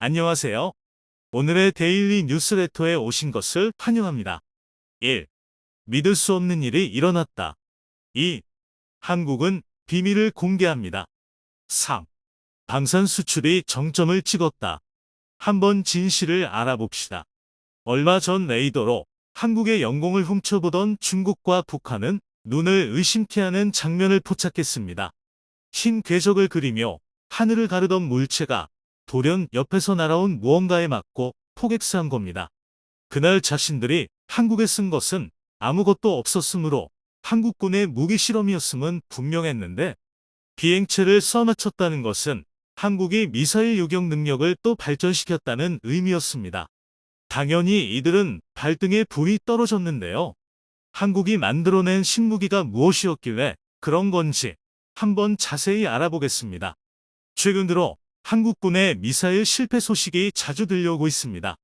안녕하세요. 오늘의 데일리 뉴스레터에 오신 것을 환영합니다. 1. 믿을 수 없는 일이 일어났다. 2. 한국은 비밀을 공개합니다. 3. 방산 수출이 정점을 찍었다. 한번 진실을 알아봅시다. 얼마 전 레이더로 한국의 영공을 훔쳐보던 중국과 북한은 눈을 의심케 하는 장면을 포착했습니다. 흰 궤적을 그리며 하늘을 가르던 물체가 돌연 옆에서 날아온 무언가에 맞고 포격한 겁니다. 그날 자신들이 한국에 쓴 것은 아무것도 없었으므로 한국군의 무기 실험이었음은 분명했는데 비행체를 쏴맞췄다는 것은 한국이 미사일 요격 능력을 또 발전시켰다는 의미였습니다. 당연히 이들은 발등에 불이 떨어졌는데요. 한국이 만들어낸 신무기가 무엇이었길래 그런 건지 한번 자세히 알아보겠습니다. 최근 들어 한국군의 미사일 실패 소식이 자주 들려오고 있습니다.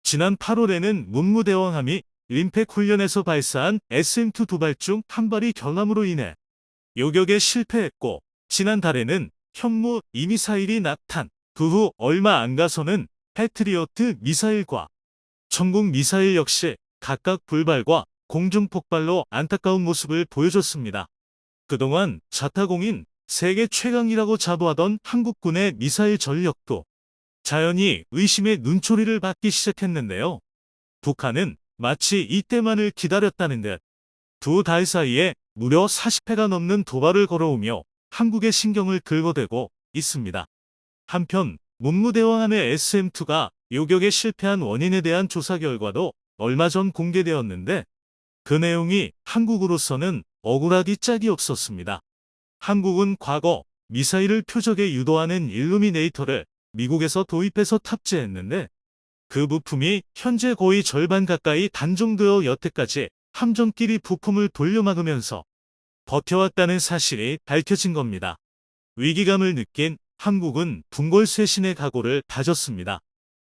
지난 8월에는 문무대왕함이 림팩 훈련에서 발사한 SM-2 두 발 중 한 발이 결함으로 인해 요격에 실패했고, 지난달에는 현무 2미사일이 낙탄, 그 후 얼마 안 가서는 패트리어트 미사일과 전국 미사일 역시 각각 불발과 공중폭발로 안타까운 모습을 보여줬습니다. 그동안 자타공인 세계 최강이라고 자부하던 한국군의 미사일 전력도 자연히 의심의 눈초리를 받기 시작했는데요. 북한은 마치 이때만을 기다렸다는 듯 두 달 사이에 무려 40회가 넘는 도발을 걸어오며 한국의 신경을 긁어대고 있습니다. 한편 문무대왕함의 SM-2가 요격에 실패한 원인에 대한 조사 결과도 얼마 전 공개되었는데 그 내용이 한국으로서는 억울하기 짝이 없었습니다. 한국은 과거 미사일을 표적에 유도하는 일루미네이터를 미국에서 도입해서 탑재했는데 그 부품이 현재 거의 절반 가까이 단종되어 여태까지 함정끼리 부품을 돌려막으면서 버텨왔다는 사실이 밝혀진 겁니다. 위기감을 느낀 한국은 분골쇄신의 각오를 다졌습니다.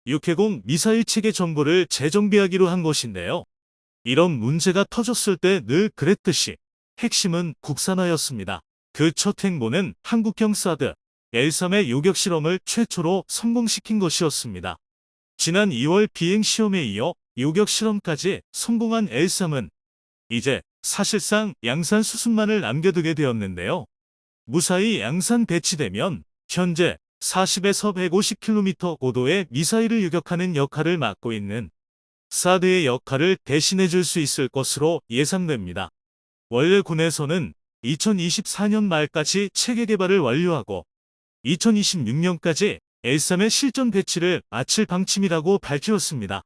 육해공 미사일 체계 정보를 재정비하기로 한 것인데요. 이런 문제가 터졌을 때 늘 그랬듯이 핵심은 국산화였습니다. 그 첫 행보는 한국형 사드 L3의 요격 실험을 최초로 성공시킨 것이었습니다. 지난 2월 비행 시험에 이어 요격 실험까지 성공한 L3은 이제 사실상 양산 수순만을 남겨두게 되었는데요. 무사히 양산 배치되면 현재 40에서 150km 고도의 미사일을 유격하는 역할을 맡고 있는 사드의 역할을 대신해 줄 수 있을 것으로 예상됩니다. 원래 군에서는 2024년 말까지 체계 개발을 완료하고 2026년까지 L3의 실전 배치를 마칠 방침이라고 밝혔습니다.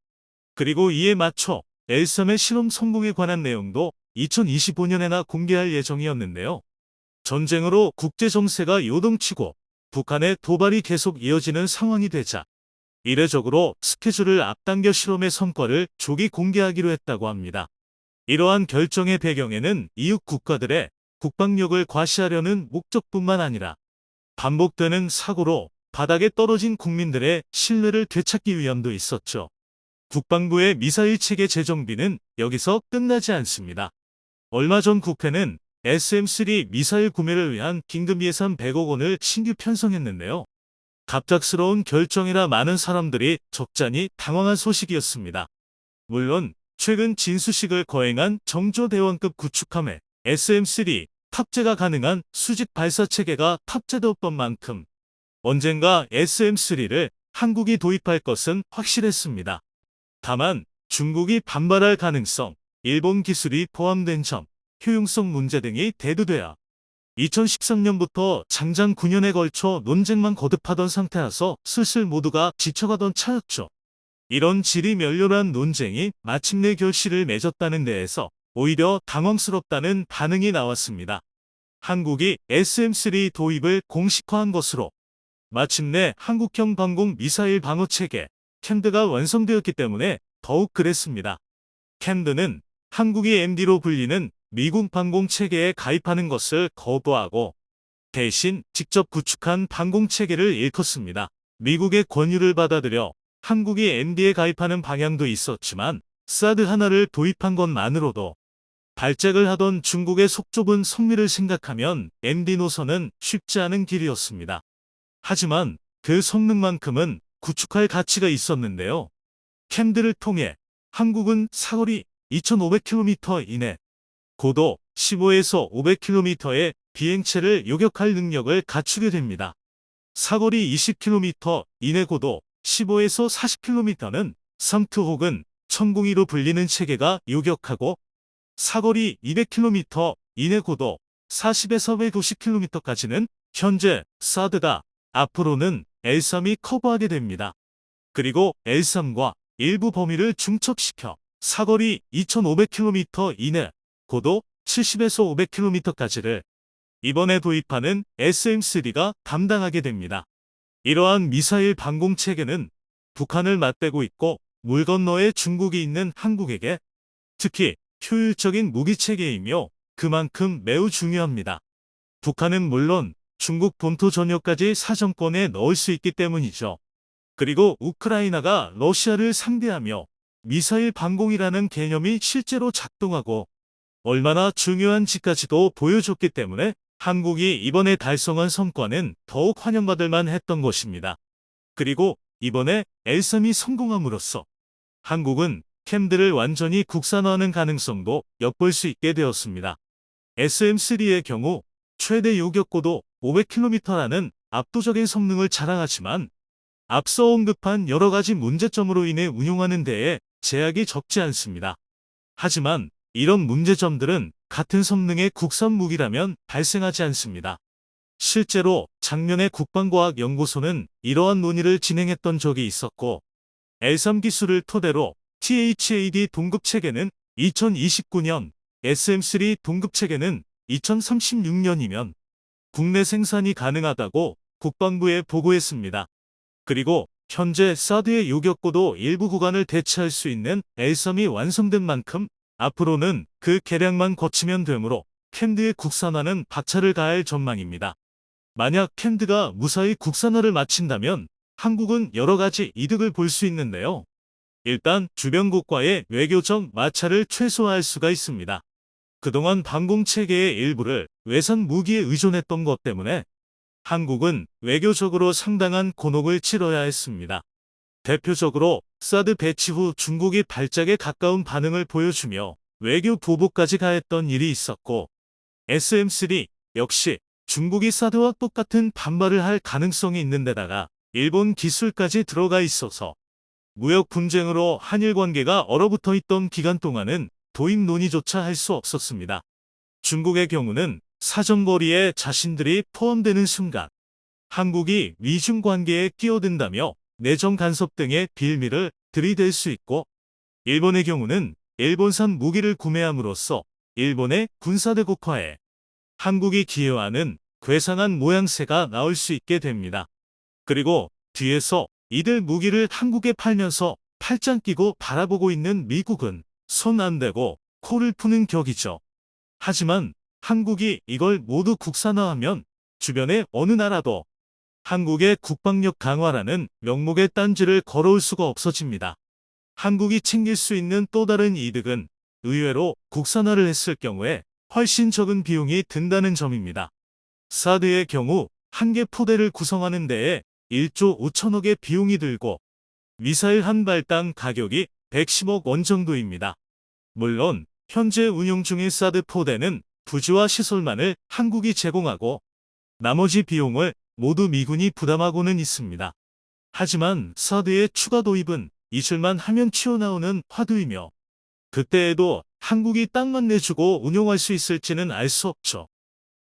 그리고 이에 맞춰 L3의 실험 성공에 관한 내용도 2025년에나 공개할 예정이었는데요. 전쟁으로 국제 정세가 요동치고 북한의 도발이 계속 이어지는 상황이 되자 이례적으로 스케줄을 앞당겨 실험의 성과를 조기 공개하기로 했다고 합니다. 이러한 결정의 배경에는 이웃 국가들의 국방력을 과시하려는 목적뿐만 아니라 반복되는 사고로 바닥에 떨어진 국민들의 신뢰를 되찾기 위함도 있었죠. 국방부의 미사일 체계 재정비는 여기서 끝나지 않습니다. 얼마 전 국회는 SM-3 미사일 구매를 위한 긴급 예산 100억 원을 신규 편성했는데요. 갑작스러운 결정이라 많은 사람들이 적잖이 당황한 소식이었습니다. 물론 최근 진수식을 거행한 정조대왕급 구축함에 SM-3 탑재가 가능한 수직 발사 체계가 탑재되었던 만큼 언젠가 SM-3를 한국이 도입할 것은 확실했습니다. 다만 중국이 반발할 가능성, 일본 기술이 포함된 점, 효용성 문제 등이 대두되어 2013년부터 장장 9년에 걸쳐 논쟁만 거듭하던 상태라서 슬슬 모두가 지쳐가던 차였죠. 이런 지리멸렬한 논쟁이 마침내 결실을 맺었다는 데에서 오히려 당황스럽다는 반응이 나왔습니다. 한국이 SM-3 도입을 공식화한 것으로 마침내 한국형 방공 미사일 방어 체계 캔드가 완성되었기 때문에 더욱 그랬습니다. 캔드는 한국이 MD로 불리는 미국 방공 체계에 가입하는 것을 거부하고 대신 직접 구축한 방공 체계를 일컫습니다. 미국의 권유를 받아들여 한국이 MD에 가입하는 방향도 있었지만 사드 하나를 도입한 것만으로도 발작을 하던 중국의 속 좁은 성미를 생각하면 MD 노선은 쉽지 않은 길이었습니다. 하지만 그 성능만큼은 구축할 가치가 있었는데요. 캠드를 통해 한국은 사거리 2,500km 이내, 고도 15에서 500km의 비행체를 요격할 능력을 갖추게 됩니다. 사거리 20km 이내 고도 15에서 40km는 삼투 혹은 천궁이로 불리는 체계가 요격하고, 사거리 200km 이내 고도 40에서 150km까지는 현재 사드가, 앞으로는 L3이 커버하게 됩니다. 그리고 L3과 일부 범위를 중첩시켜 사거리 2,500km 이내, 고도 70에서 500km까지를 이번에 도입하는 SM-3가 담당하게 됩니다. 이러한 미사일 방공 체계는 북한을 맞대고 있고 물 건너에 중국이 있는 한국에게 특히 효율적인 무기 체계이며 그만큼 매우 중요합니다. 북한은 물론 중국 본토 전역까지 사정권에 넣을 수 있기 때문이죠. 그리고 우크라이나가 러시아를 상대하며 미사일 방공이라는 개념이 실제로 작동하고 얼마나 중요한지까지도 보여줬기 때문에 한국이 이번에 달성한 성과는 더욱 환영받을 만했던 것입니다. 그리고 이번에 L3이 성공함으로써 한국은 캠드를 완전히 국산화하는 가능성도 엿볼 수 있게 되었습니다. SM-3의 경우 최대 요격고도 500km라는 압도적인 성능을 자랑하지만 앞서 언급한 여러 가지 문제점으로 인해 운용하는 데에 제약이 적지 않습니다. 하지만 이런 문제점들은 같은 성능의 국산 무기라면 발생하지 않습니다. 실제로 작년에 국방과학연구소는 이러한 논의를 진행했던 적이 있었고, L3 기술을 토대로 THAD 동급체계는 2029년, SM-3 동급체계는 2036년이면 국내 생산이 가능하다고 국방부에 보고했습니다. 그리고 현재 사드의 요격고도 일부 구간을 대체할 수 있는 L3이 완성된 만큼 앞으로는 그 개량만 거치면 되므로 캠드의 국산화는 박차를 가할 전망입니다. 만약 캠드가 무사히 국산화를 마친다면 한국은 여러 가지 이득을 볼 수 있는데요. 일단 주변국과의 외교적 마찰을 최소화할 수가 있습니다. 그동안 방공체계의 일부를 외산 무기에 의존했던 것 때문에 한국은 외교적으로 상당한 곤혹을 치러야 했습니다. 대표적으로 사드 배치 후 중국이 발작에 가까운 반응을 보여주며 외교 보복까지 가했던 일이 있었고, SM-3 역시 중국이 사드와 똑같은 반발을 할 가능성이 있는 데다가 일본 기술까지 들어가 있어서 무역 분쟁으로 한일 관계가 얼어붙어 있던 기간 동안은 도입 논의조차 할 수 없었습니다. 중국의 경우는 사정거리에 자신들이 포함되는 순간 한국이 미중 관계에 끼어든다며 내정 간섭 등의 빌미를 들이댈 수 있고, 일본의 경우는 일본산 무기를 구매함으로써 일본의 군사대국화에 한국이 기여하는 괴상한 모양새가 나올 수 있게 됩니다. 그리고 뒤에서 이들 무기를 한국에 팔면서 팔짱 끼고 바라보고 있는 미국은 손 안 대고 코를 푸는 격이죠. 하지만 한국이 이걸 모두 국산화하면 주변의 어느 나라도 한국의 국방력 강화라는 명목의 딴지를 걸어올 수가 없어집니다. 한국이 챙길 수 있는 또 다른 이득은 의외로 국산화를 했을 경우에 훨씬 적은 비용이 든다는 점입니다. 사드의 경우 한 개 포대를 구성하는 데에 1조 5천억의 비용이 들고 미사일 한 발당 가격이 110억 원 정도입니다. 물론 현재 운용 중인 사드 포대는 부지와 시설만을 한국이 제공하고 나머지 비용을 모두 미군이 부담하고는 있습니다. 하지만 사드의 추가 도입은 이술만 하면 튀어나오는 화두이며 그때에도 한국이 땅만 내주고 운용할 수 있을지는 알 수 없죠.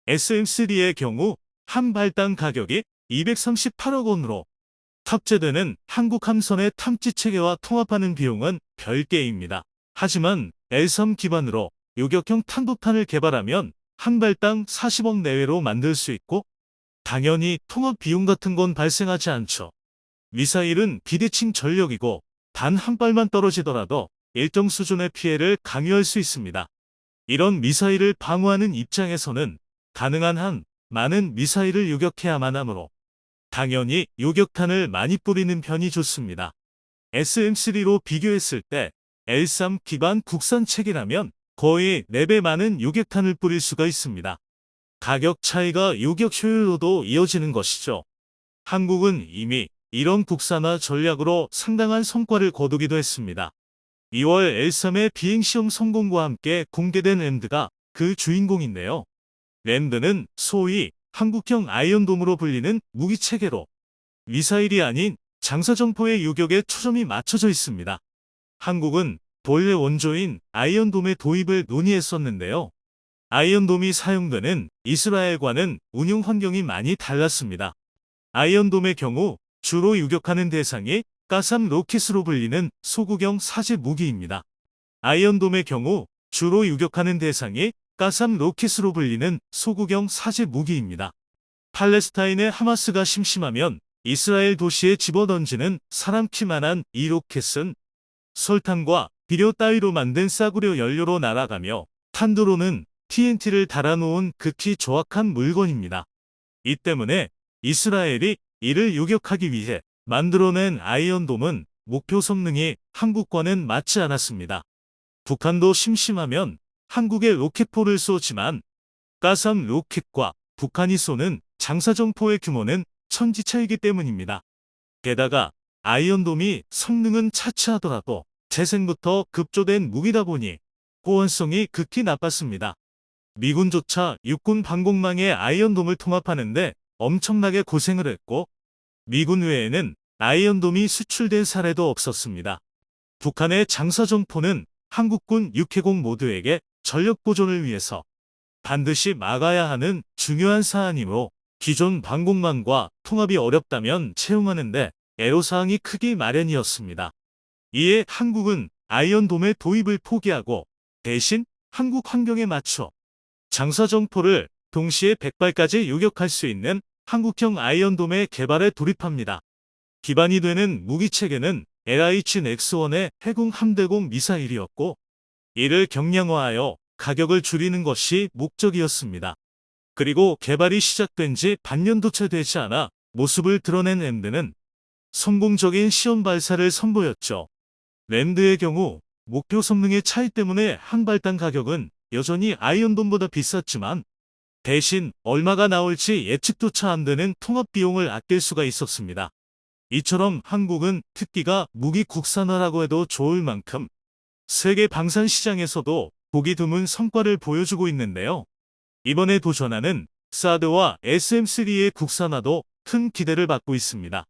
SM-3의 경우 한 발당 가격이 238억 원으로 탑재되는 한국 함선의 탐지 체계와 통합하는 비용은 별개입니다. 하지만 L3 기반으로 요격형 탄도탄을 개발하면 한 발당 40억 내외로 만들 수 있고 당연히 통합 비용 같은 건 발생하지 않죠. 미사일은 비대칭 전력이고 단 한 발만 떨어지더라도 일정 수준의 피해를 강요할 수 있습니다. 이런 미사일을 방어하는 입장에서는 가능한 한 많은 미사일을 요격해야만 하므로 당연히 요격탄을 많이 뿌리는 편이 좋습니다. SM-3로 비교했을 때 L3 기반 국산 체계라면 거의 4배 많은 요격탄을 뿌릴 수가 있습니다. 가격 차이가 요격 효율로도 이어지는 것이죠. 한국은 이미 이런 국산화 전략으로 상당한 성과를 거두기도 했습니다. 2월 L3의 비행시험 성공과 함께 공개된 램드가 그 주인공인데요. 램드는 소위 한국형 아이언돔으로 불리는 무기체계로 미사일이 아닌 장사정포의 유격에 초점이 맞춰져 있습니다. 한국은 본래 원조인 아이언돔의 도입을 논의했었는데요. 아이언돔이 사용되는 이스라엘과는 운용 환경이 많이 달랐습니다. 아이언돔의 경우 주로 유격하는 대상이 가삼 로켓으로 불리는 소구경 사제 무기입니다. 아이언돔의 경우 주로 유격하는 대상이 가삼 로켓으로 불리는 소구경 사제 무기입니다. 팔레스타인의 하마스가 심심하면 이스라엘 도시에 집어던지는 사람 키만한 이 로켓은 설탕과 비료 따위로 만든 싸구려 연료로 날아가며 탄두로는 TNT를 달아놓은 극히 조악한 물건입니다. 이 때문에 이스라엘이 이를 요격하기 위해 만들어낸 아이언돔은 목표 성능이 한국과는 맞지 않았습니다. 북한도 심심하면 한국에 로켓포를 쏘지만 가삼 로켓과 북한이 쏘는 장사정포의 규모는 천지차이기 때문입니다. 게다가 아이언돔이 성능은 차치하더라도 재생부터 급조된 무기다 보니 호환성이 극히 나빴습니다. 미군조차 육군 방공망에 아이언돔을 통합하는데 엄청나게 고생을 했고 미군 외에는 아이언돔이 수출된 사례도 없었습니다. 북한의 장사정포는 한국군 육해공 모두에게 전력 보존을 위해서 반드시 막아야 하는 중요한 사안이므로 기존 방공망과 통합이 어렵다면 채용하는데 애로사항이 크기 마련이었습니다. 이에 한국은 아이언돔의 도입을 포기하고 대신 한국 환경에 맞춰 장사정포를 동시에 100발까지 요격할 수 있는 한국형 아이언돔의 개발에 돌입합니다. 기반이 되는 무기체계는 LH-X1의 해군 함대공 미사일이었고 이를 경량화하여 가격을 줄이는 것이 목적이었습니다. 그리고 개발이 시작된 지 반년도 채 되지 않아 모습을 드러낸 램드는 성공적인 시험 발사를 선보였죠. 램드의 경우 목표 성능의 차이 때문에 한 발당 가격은 여전히 아이언돔보다 비쌌지만 대신 얼마가 나올지 예측조차 안 되는 통합 비용을 아낄 수가 있었습니다. 이처럼 한국은 특기가 무기 국산화라고 해도 좋을 만큼 세계 방산 시장에서도 보기 드문 성과를 보여주고 있는데요. 이번에 도전하는 사드와 SM3의 국산화도 큰 기대를 받고 있습니다.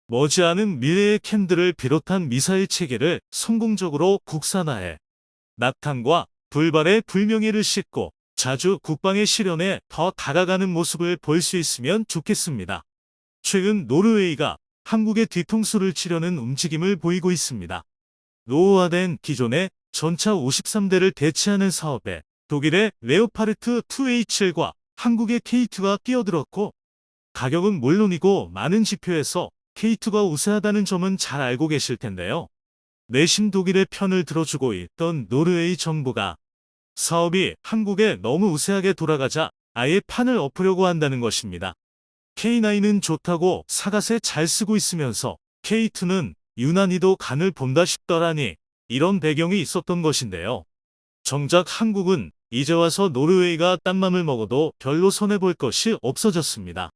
머지않은 미래의 캔들을 비롯한 미사일 체계를 성공적으로 국산화해 낙탄과 불발의 불명예를 싣고 자주 국방의 실현에 더 다가가는 모습을 볼 수 있으면 좋겠습니다. 최근 노르웨이가 한국의 뒤통수를 치려는 움직임을 보이고 있습니다. 노후화된 기존의 전차 53대를 대체하는 사업에 독일의 레오파르트 2A7과 한국의 K2가 끼어들었고 가격은 물론이고 많은 지표에서 K2가 우세하다는 점은 잘 알고 계실 텐데요. 내심 독일의 편을 들어주고 있던 노르웨이 정부가 사업이 한국에 너무 우세하게 돌아가자 아예 판을 엎으려고 한다는 것입니다. K9은 좋다고 사갓에 잘 쓰고 있으면서 K2는 유난히도 간을 본다 싶더라니 이런 배경이 있었던 것인데요. 정작 한국은 이제 와서 노르웨이가 딴 맘을 먹어도 별로 손해볼 것이 없어졌습니다.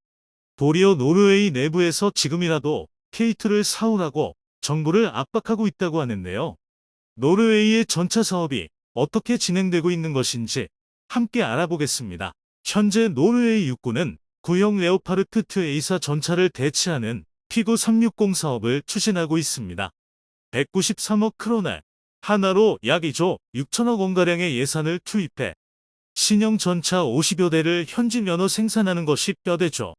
도리어 노르웨이 내부에서 지금이라도 K2를 사오라고 정부를 압박하고 있다고 하는데요. 노르웨이의 전차 사업이 어떻게 진행되고 있는 것인지 함께 알아보겠습니다. 현재 노르웨이 육군은 구형 레오파르트 2A사 전차를 대체하는 피구 360 사업을 추진하고 있습니다. 193억 크로네, 하나로 약 2조 6천억 원가량의 예산을 투입해 신형 전차 50여 대를 현지 면허 생산하는 것이 뼈대죠.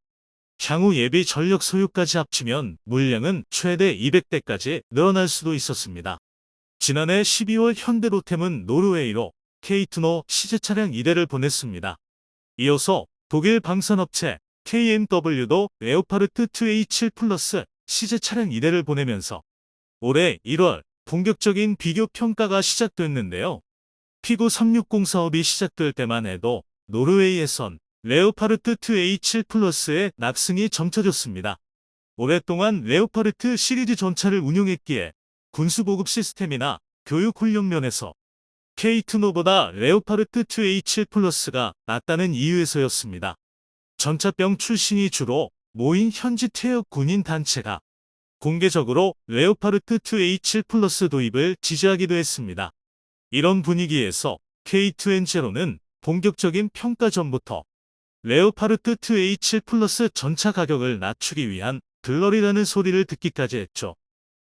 향후 예비 전력 소유까지 합치면 물량은 최대 200대까지 늘어날 수도 있었습니다. 지난해 12월 현대로템은 노르웨이로 K2노 시제 차량 2대를 보냈습니다. 이어서 독일 방산업체 KMW도 레오파르트 2A7 플러스 시제 차량 2대를 보내면서 올해 1월 본격적인 비교 평가가 시작됐는데요. 피구 360 사업이 시작될 때만 해도 노르웨이에선 레오파르트 2A7 플러스의 낙승이 점쳐졌습니다. 오랫동안 레오파르트 시리즈 전차를 운용했기에 군수보급 시스템이나 교육훈련 면에서 K2노보다 레오파르트 2A7 플러스가 낫다는 이유에서였습니다. 전차병 출신이 주로 모인 현지 퇴역 군인 단체가 공개적으로 레오파르트 2A7 플러스 도입을 지지하기도 했습니다. 이런 분위기에서 K2N0는 본격적인 평가 전부터 레오파르트 2A7 플러스 전차 가격을 낮추기 위한 들러리라는 소리를 듣기까지 했죠.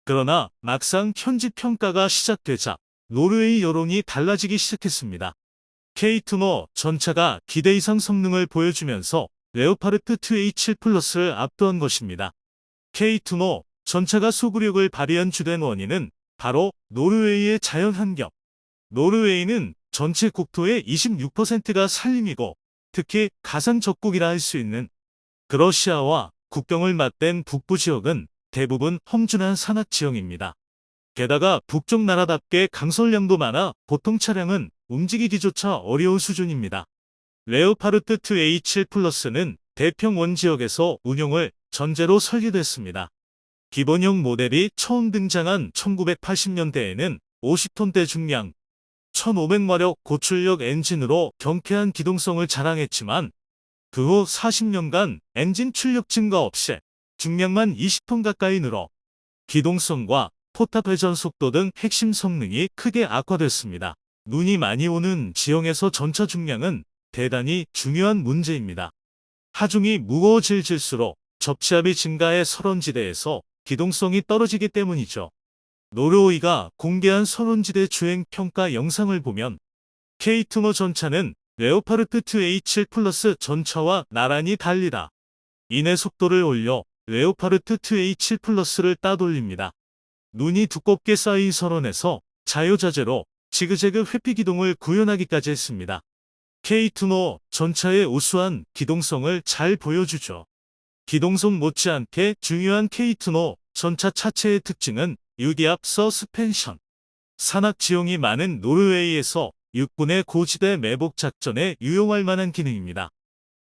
그러나 막상 현지 평가가 시작되자 노르웨이 여론이 달라지기 시작했습니다. K2모 전차가 기대 이상 성능을 보여주면서 레오파르트 2A7 플러스를 압도한 것입니다. K2모 전차가 소구력을 발휘한 주된 원인은 바로 노르웨이의 자연 환경. 노르웨이는 전체 국토의 26%가 산림이고 특히 가장 적국이라 할 수 있는 그러시아와 국경을 맞댄 북부 지역은 대부분 험준한 산악 지형입니다. 게다가 북쪽 나라답게 강설량도 많아 보통 차량은 움직이기조차 어려운 수준입니다. 레오파르트 2A7 플러스는 대평원 지역에서 운용을 전제로 설계됐습니다. 기본형 모델이 처음 등장한 1980년대에는 50톤대 중량, 1500마력 고출력 엔진으로 경쾌한 기동성을 자랑했지만 그 후 40년간 엔진 출력 증가 없이 중량만 20톤 가까이 늘어 기동성과 포탑 회전 속도 등 핵심 성능이 크게 악화됐습니다. 눈이 많이 오는 지형에서 전차 중량은 대단히 중요한 문제입니다. 하중이 무거워질수록 접지압이 증가해 설원지대에서 기동성이 떨어지기 때문이죠. 노르웨이가 공개한 설원지대 주행 평가 영상을 보면 K2모 전차는 레오파르트 2A7 플러스 전차와 나란히 달리다. 이내 속도를 올려 레오파르트 2A7 플러스를 따돌립니다. 눈이 두껍게 쌓인 설원에서 자유자재로 지그재그 회피 기동을 구현하기까지 했습니다. K2모 전차의 우수한 기동성을 잘 보여주죠. 기동성 못지않게 중요한 K2모 전차 차체의 특징은 유기압 서스펜션. 산악 지형이 많은 노르웨이에서 육군의 고지대 매복 작전에 유용할 만한 기능입니다.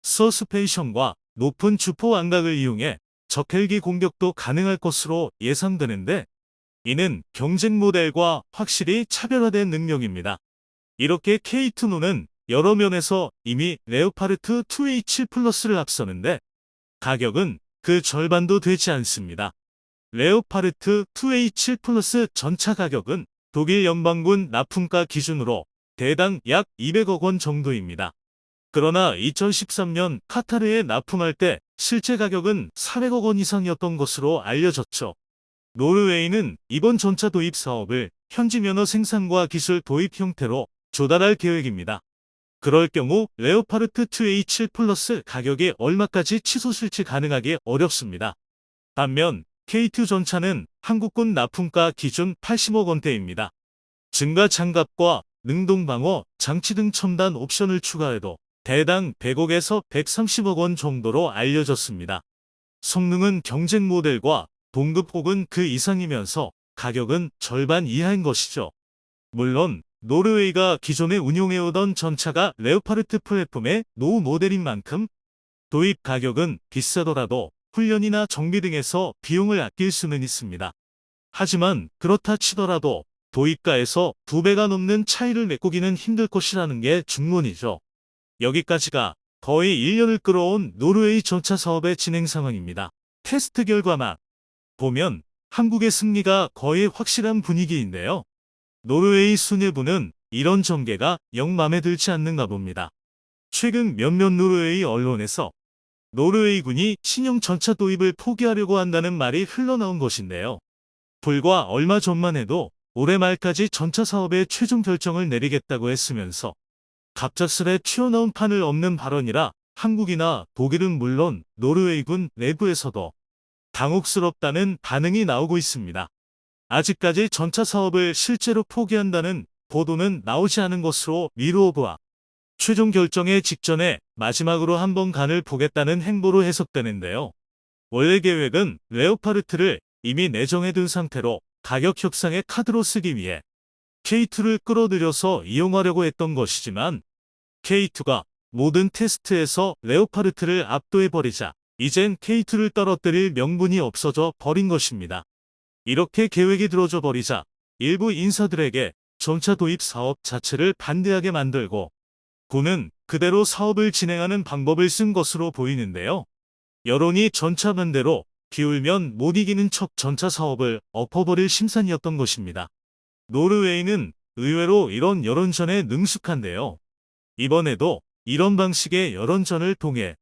서스펜션과 높은 주포 안각을 이용해 적헬기 공격도 가능할 것으로 예상되는데 이는 경쟁 모델과 확실히 차별화된 능력입니다. 이렇게 K2노는 여러 면에서 이미 레오파르트 2A7 플러스를 앞서는데 가격은 그 절반도 되지 않습니다. 레오파르트 2A7 플러스 전차 가격은 독일 연방군 납품가 기준으로 대당 약 200억 원 정도입니다. 그러나 2013년 카타르에 납품할 때 실제 가격은 400억 원 이상이었던 것으로 알려졌죠. 노르웨이는 이번 전차 도입 사업을 현지 면허 생산과 기술 도입 형태로 조달할 계획입니다. 그럴 경우 레오파르트 2A7 플러스 가격이 얼마까지 치솟 실지 가능하기 어렵습니다. 반면 K2 전차는 한국군 납품가 기준 80억 원대입니다. 증가 장갑과 능동방어 장치 등 첨단 옵션을 추가해도 대당 100억에서 130억 원 정도로 알려졌습니다. 성능은 경쟁 모델과 동급 혹은 그 이상이면서 가격은 절반 이하인 것이죠. 물론 노르웨이가 기존에 운용해오던 전차가 레오파르트 플랫폼의 노후 모델인 만큼 도입 가격은 비싸더라도 훈련이나 정비 등에서 비용을 아낄 수는 있습니다. 하지만 그렇다 치더라도 도입가에서 2배가 넘는 차이를 메꾸기는 힘들 것이라는 게 중론이죠. 여기까지가 거의 1년을 끌어온 노르웨이 전차 사업의 진행 상황입니다. 테스트 결과만 보면 한국의 승리가 거의 확실한 분위기인데요. 노르웨이 수뇌부는 이런 전개가 영 맘에 들지 않는가 봅니다. 최근 몇몇 노르웨이 언론에서 노르웨이군이 신형 전차 도입을 포기하려고 한다는 말이 흘러나온 것인데요. 불과 얼마 전만 해도 올해 말까지 전차 사업의 최종 결정을 내리겠다고 했으면서 갑작스레 튀어나온 판을 엎는 발언이라 한국이나 독일은 물론 노르웨이군 내부에서도 당혹스럽다는 반응이 나오고 있습니다. 아직까지 전차 사업을 실제로 포기한다는 보도는 나오지 않은 것으로 미루어 보아 최종 결정의 직전에 마지막으로 한번 간을 보겠다는 행보로 해석되는데요. 원래 계획은 레오파르트를 이미 내정해둔 상태로 가격 협상의 카드로 쓰기 위해 K2를 끌어들여서 이용하려고 했던 것이지만 K2가 모든 테스트에서 레오파르트를 압도해버리자 이젠 K2를 떨어뜨릴 명분이 없어져 버린 것입니다. 이렇게 계획이 들어져 버리자 일부 인사들에게 전차 도입 사업 자체를 반대하게 만들고 군은 그대로 사업을 진행하는 방법을 쓴 것으로 보이는데요. 여론이 전차 반대로 기울면 못 이기는 척 전차 사업을 엎어버릴 심산이었던 것입니다. 노르웨이는 의외로 이런 여론전에 능숙한데요. 이번에도 이런 방식의 여론전을 통해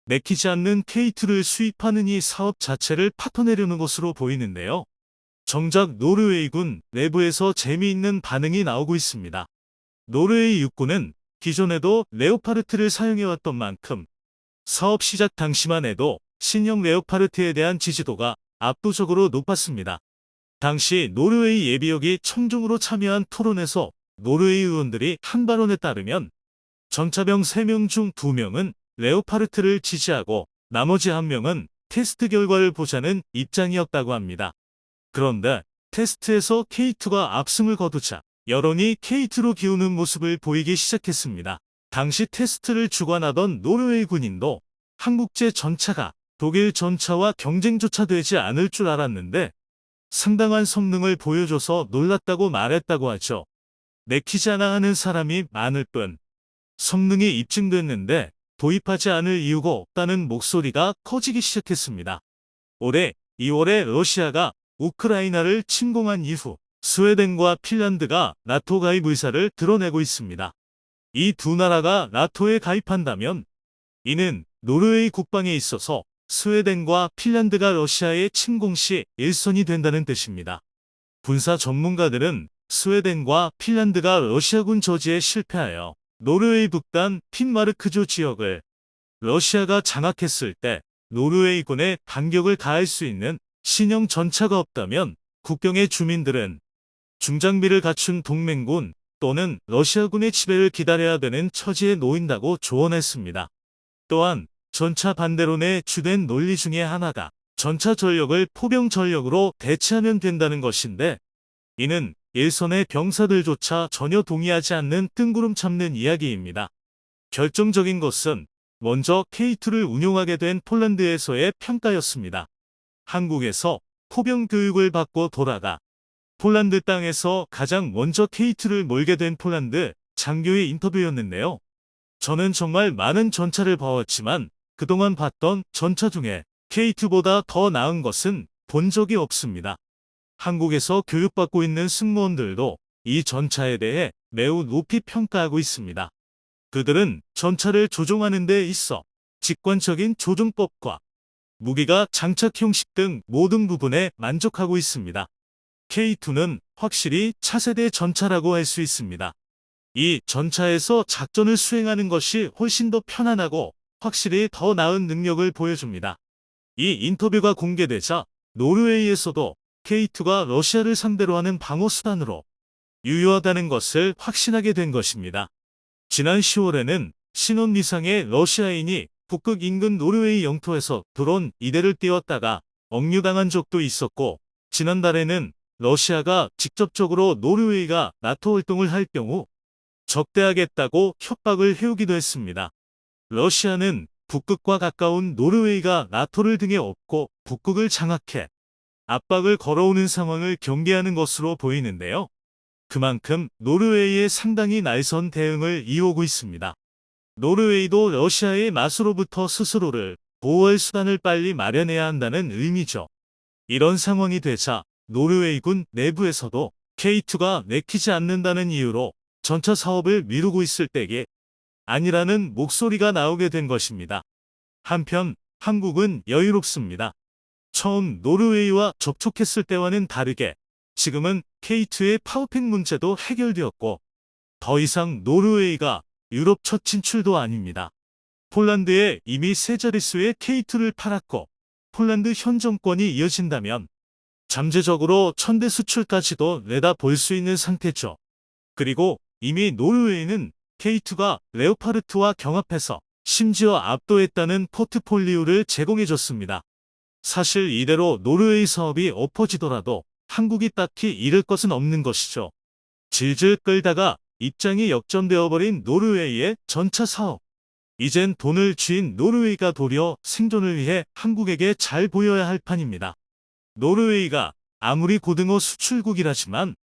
내키지 않는 K2를 수입하는 이 사업 자체를 파토내려는 것으로 보이는데요. 정작 노르웨이군 내부에서 재미있는 반응이 나오고 있습니다. 노르웨이 육군은 기존에도 레오파르트를 사용해왔던 만큼 사업 시작 당시만 해도 신형 레오파르트에 대한 지지도가 압도적으로 높았습니다. 당시 노르웨이 예비역이 청중으로 참여한 토론에서 노르웨이 의원들이 한 발언에 따르면 전차병 3명 중 2명은 레오파르트를 지지하고 나머지 1명은 테스트 결과를 보자는 입장이었다고 합니다. 그런데 테스트에서 K2가 압승을 거두자 여론이 K2로 기우는 모습을 보이기 시작했습니다. 당시 테스트를 주관하던 노르웨이 군인도 한국제 전차가 독일 전차와 경쟁조차 되지 않을 줄 알았는데 상당한 성능을 보여줘서 놀랐다고 말했다고 하죠. 내키지 않아 하는 사람이 많을 뿐 성능이 입증됐는데 도입하지 않을 이유가 없다는 목소리가 커지기 시작했습니다. 올해 2월에 러시아가 우크라이나를 침공한 이후 스웨덴과 핀란드가 나토 가입 의사를 드러내고 있습니다. 이 두 나라가 나토에 가입한다면 이는 노르웨이 국방에 있어서 스웨덴과 핀란드가 러시아의 침공 시 일선이 된다는 뜻입니다. 군사 전문가들은 스웨덴과 핀란드가 러시아군 저지에 실패하여 노르웨이 북단 핀마르크조 지역을 러시아가 장악했을 때 노르웨이군에 반격을 가할 수 있는 신형 전차가 없다면 국경의 주민들은 중장비를 갖춘 동맹군 또는 러시아군의 지배를 기다려야 되는 처지에 놓인다고 조언했습니다. 또한 전차 반대론의 주된 논리 중에 하나가 전차 전력을 포병 전력으로 대체하면 된다는 것인데 이는 일선의 병사들조차 전혀 동의하지 않는 뜬구름 잡는 이야기입니다. 결정적인 것은 먼저 K2를 운용하게 된 폴란드에서의 평가였습니다. 한국에서 포병 교육을 받고 돌아가 폴란드 땅에서 가장 먼저 K2를 몰게 된 폴란드 장교의 인터뷰였는데요. 저는 정말 많은 전차를 봐왔지만 그동안 봤던 전차 중에 K2보다 더 나은 것은 본 적이 없습니다. 한국에서 교육받고 있는 승무원들도 이 전차에 대해 매우 높이 평가하고 있습니다. 그들은 전차를 조종하는 데 있어 직관적인 조종법과 무기가 장착 형식 등 모든 부분에 만족하고 있습니다. K2는 확실히 차세대 전차라고 할 수 있습니다. 이 전차에서 작전을 수행하는 것이 훨씬 더 편안하고 확실히 더 나은 능력을 보여줍니다. 이 인터뷰가 공개되자 노르웨이에서도 K2가 러시아를 상대로 하는 방어 수단으로 유효하다는 것을 확신하게 된 것입니다. 지난 10월에는 신혼 미상의 러시아인이 북극 인근 노르웨이 영토에서 드론 2대를 띄웠다가 억류당한 적도 있었고 지난달에는 러시아가 직접적으로 노르웨이가 나토 활동을 할 경우 적대하겠다고 협박을 해오기도 했습니다. 러시아는 북극과 가까운 노르웨이가 나토를 등에 업고 북극을 장악해 압박을 걸어오는 상황을 경계하는 것으로 보이는데요. 그만큼 노르웨이의 상당히 날선 대응을 이어오고 있습니다. 노르웨이도 러시아의 맛으로부터 스스로를 보호할 수단을 빨리 마련해야 한다는 의미죠. 이런 상황이 되자 노르웨이군 내부에서도 K2가 내키지 않는다는 이유로 전차 사업을 미루고 있을 때게 아니라는 목소리가 나오게 된 것입니다. 한편 한국은 여유롭습니다. 처음 노르웨이와 접촉했을 때와는 다르게 지금은 K2의 파워팩 문제도 해결되었고 더 이상 노르웨이가 유럽 첫 진출도 아닙니다. 폴란드에 이미 세 자릿수의 K2를 팔았고 폴란드 현 정권이 이어진다면 잠재적으로 천대 수출까지도 내다볼 수 있는 상태죠. 그리고 이미 노르웨이는 K2가 레오파르트와 경합해서 심지어 압도했다는 포트폴리오를 제공해줬습니다. 사실 이대로 노르웨이 사업이 엎어지더라도 한국이 딱히 잃을 것은 없는 것이죠. 질질 끌다가 입장이 역전되어 버린 노르웨이의 전차 사업. 이젠 돈을 쥐인 노르웨이가 도리어 생존을 위해 한국에게 잘 보여야 할 판입니다. 노르웨이가 아무리 고등어 수출국이라지만